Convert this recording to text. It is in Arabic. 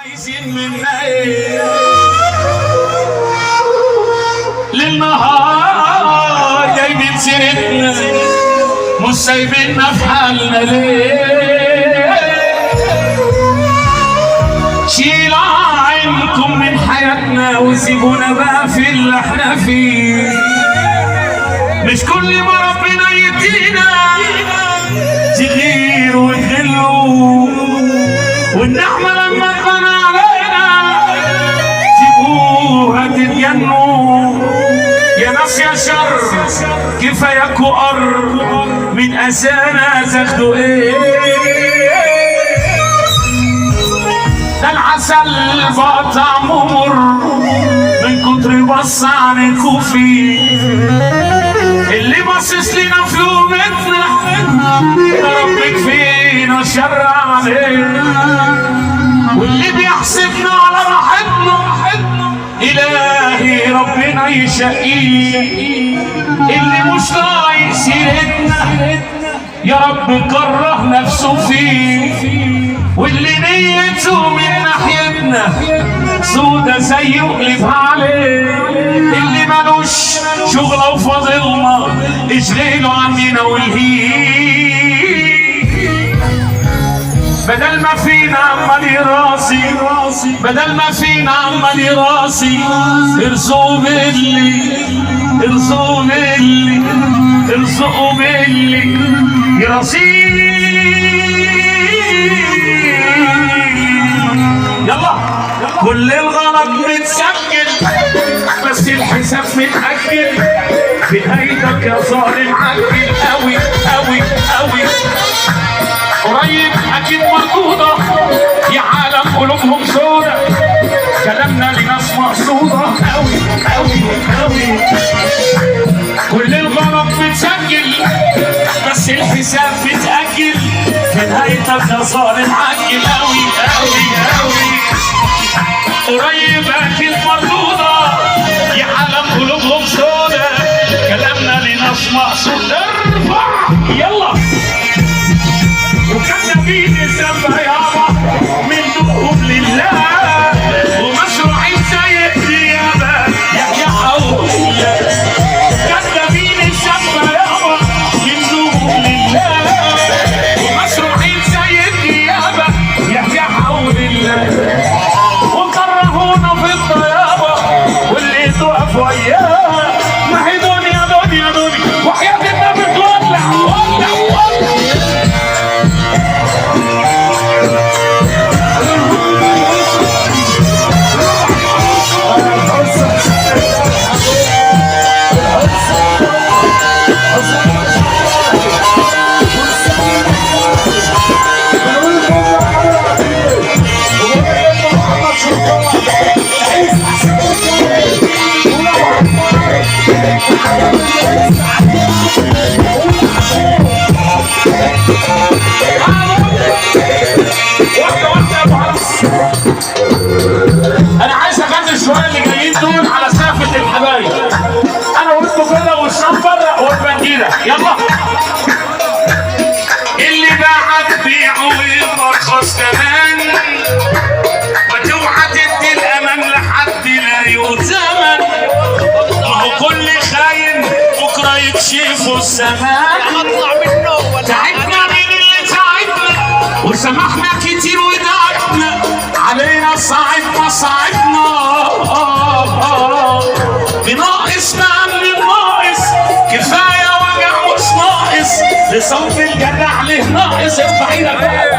عايزين منا ايه للنهار جايبين سيرتنا مش سايبيننا في حالنا ليه؟ شيلوا عينكم من حياتنا وسيبونا بقى في اللي احنا فيه. مش كل ما ربنا يدينا تغير وتغلوا والنعمة لما تبان علينا تبقوها تتجنوا. يا ناس يا شر كفاياكوا قر من أسانا تاخدوا ايه؟ ده العسل بقى طعمه مر من كتر بص عليكوا فيه. اللي باصص لنا في لومتنا يا رب كفينا شر عليه، واللي بيحسبنا على راحتنا إلهي ربنا يشقيه. اللي مش طايق سيرتنا يا رب كره نفسه فيه، واللي نيته من ناحيتنا سودة زي يقلب عليه. اللي مالوش شغله وفاضلنا اشغله عننا والهيه. بدل ما فينا عمال يراسي بدل ما فينا عمال يراسي ارزقوا باللي ارزقوا باللي ارزقوا باللي يراسيه. يلا كل الغلط متسجل بس الحساب متأجل. بهيدك يا ظالم عجل قوي قوي قوي. قريب اكيد مردودة يا عالم قلوبهم سودة. كلامنا لناس مقصودة قوي قوي قوي. كل الغلط متسجل بس الحساب متأجل. في نهايتك يا ظالم عجل قوي قوي قوي. قريب اكيد مردودة يا عالم قلوبهم سودة. كلامنا لناس مقصودة. ارفع يلا وكان نبيني سبا يابا من دقهم لله ومشروعين زي الديابة يحيى حولي. كان نبيني سبا يابا من دقهم لله ومشروعين زي الديابة يحيى حولي. وكرهونا في الطيابة واللي تقف وياه ما هي دنيا دنيا دنيا وحياة النبي تولع ولع ولع. انا عايز اغني شويه اللي جايين دول على سافه الحبايب. انا وانتوا كده والشنفر والبنديله. يلا اللي باعك بيعه ويرخص كمان وتوعى تدي الامان لحد لا يؤتمن. ما هو كل خاين بكره يكشفوا الزمان. تعبنا من اللي تعبنا وسمحنا كتير ودعبنا علينا صعبنا صعبنا. بناقص بقى من الناقص كفايه وجع مش ناقص لصوت الجدع له ناقص. ارفع ايدك